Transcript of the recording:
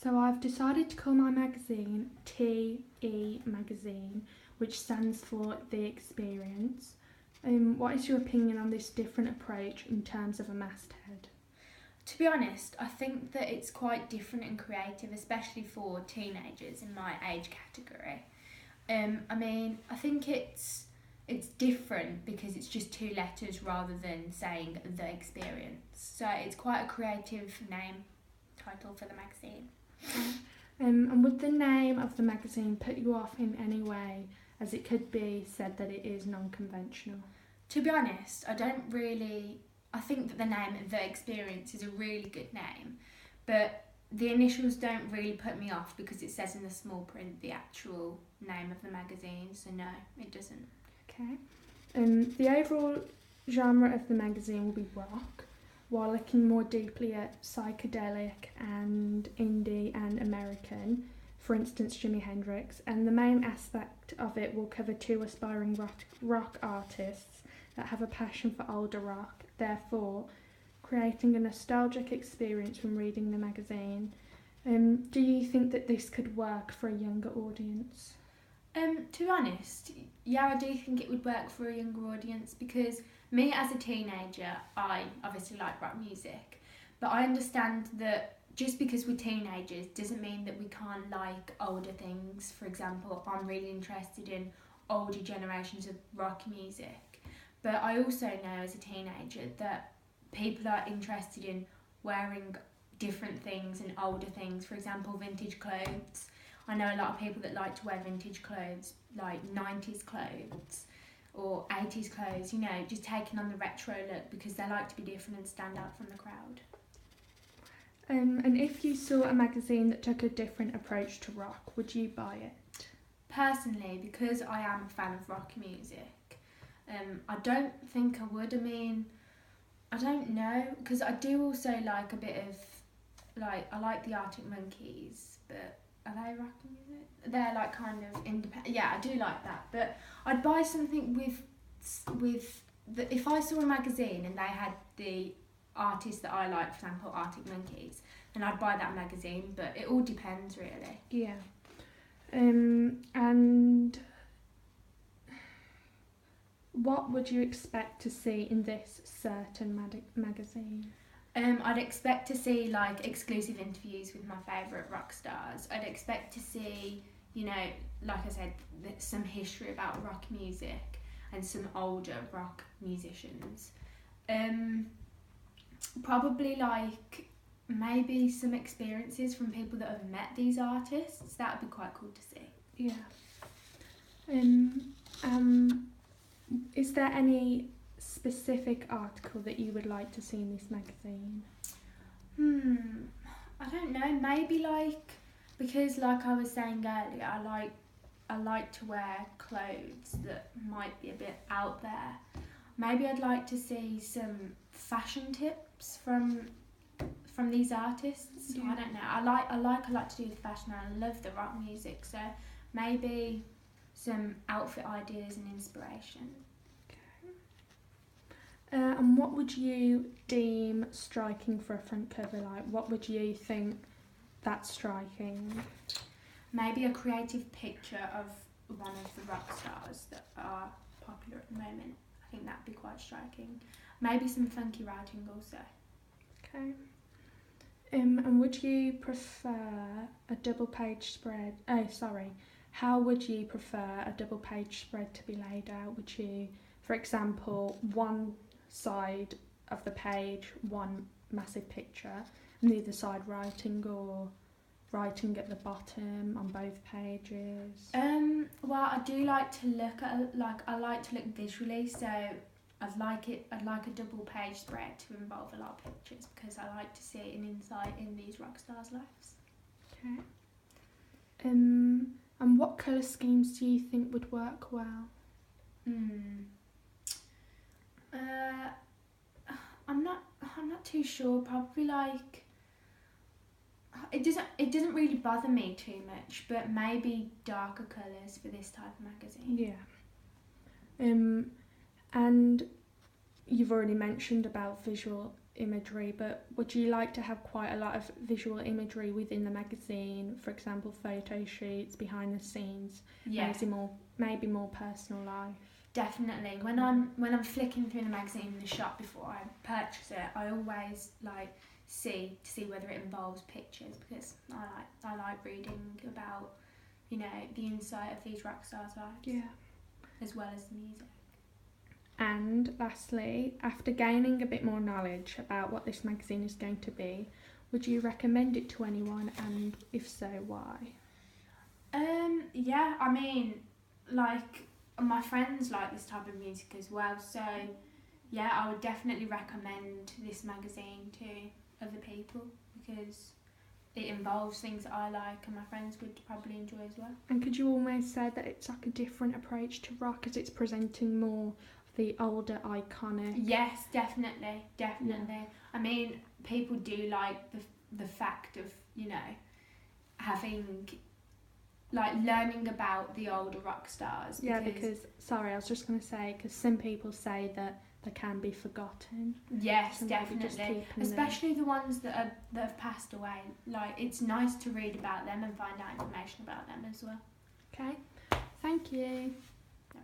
So I've decided to call my magazine TE Magazine, which stands for The Experience. What is your opinion on this different approach in terms of a masthead? To be honest, I think that it's quite different and creative, especially for teenagers in my age category. I think it's different because it's just two letters rather than saying the experience. So it's quite a creative name title for the magazine. And would the name of the magazine put you off in any way, as it could be said that it is non-conventional? To be honest, I think that the name The Experience is a really good name, but the initials don't really put me off because it says in the small print the actual name of the magazine, so no, it doesn't. Okay. The overall genre of the magazine will be rock, while looking more deeply at psychedelic and indie and American, for instance Jimi Hendrix, and the main aspect of it will cover two aspiring rock artists that have a passion for older rock, therefore creating a nostalgic experience when reading the magazine. Do you think that this could work for a younger audience? To be honest, yeah, I do think it would work for a younger audience because me as a teenager, I obviously like rock music, but I understand that just because we're teenagers doesn't mean that we can't like older things. For example, I'm really interested in older generations of rock music, but I also know as a teenager that people are interested in wearing different things and older things, for example, vintage clothes. I know a lot of people that like to wear vintage clothes, like 90s clothes or 80s clothes, just taking on the retro look because they like to be different and stand out from the crowd. And if you saw a magazine that took a different approach to rock, would you buy it? Personally, because I am a fan of rock music, I don't think I would. I don't know, because I do also like a bit of, I like the Arctic Monkeys, but are they rock music? They're like kind of independent. Yeah, I do like that, but I'd buy something if I saw a magazine and they had the artists that I like, for example, Arctic Monkeys, then I'd buy that magazine, but it all depends really. Yeah. And what would you expect to see in this certain magazine? I'd expect to see like exclusive interviews with my favourite rock stars. I'd expect to see, like I said, some history about rock music and some older rock musicians. Probably like maybe some experiences from people that have met these artists. That would be quite cool to see. Yeah. Is there any specific article that you would like to see in this magazine? I don't know. Maybe because like I was saying earlier, I like to wear clothes that might be a bit out there. Maybe I'd like to see some fashion tips from these artists. Yeah. I don't know. I like a lot to do with fashion and I love the rock music, so maybe some outfit ideas and inspiration. And what would you deem striking for a front cover? Like, what would you think that's striking? Maybe a creative picture of one of the rock stars that are popular at the moment. I think that'd be quite striking. Maybe some funky writing also. Okay. And would you prefer a double page spread? How would you prefer a double page spread to be laid out? Would you, for example, one side of the page, one massive picture, and the other side writing, or writing at the bottom on both pages? Well, I do like to look at I like to look visually, so I'd like a double page spread to involve a lot of pictures because I like to see an insight in these rock stars' lives. Okay. And what colour schemes do you think would work well? I'm not too sure. Probably like it doesn't really bother me too much, but maybe darker colours for this type of magazine. Yeah. And you've already mentioned about visual imagery, but would you like to have quite a lot of visual imagery within the magazine? For example, photo shoots, behind the scenes, Yeah, maybe more personal life. definitely. When I'm flicking through the magazine in the shop before I purchase it, I always like see whether it involves pictures, because I like reading about, you know, the insight of these rock stars' lives. Yeah. As well as the music. And lastly, after gaining a bit more knowledge about what this magazine is going to be, would you recommend it to anyone, and if so, why? Yeah, I mean, like, my friends like this type of music as well, so yeah, I would definitely recommend this magazine to other people, because it involves things that I like and my friends would probably enjoy as well. And could you almost say that it's like a different approach to rock, as it's presenting more of the older iconic? Yes, definitely. Yeah. I mean, people do like the fact of, you know, having, like, learning about the older rock stars. Yeah, because sorry, I was just going to say, because some people say that they can be forgotten. Yes, definitely. Especially the ones that have passed away. Like, it's nice to read about them and find out information about them as well. Okay, thank you.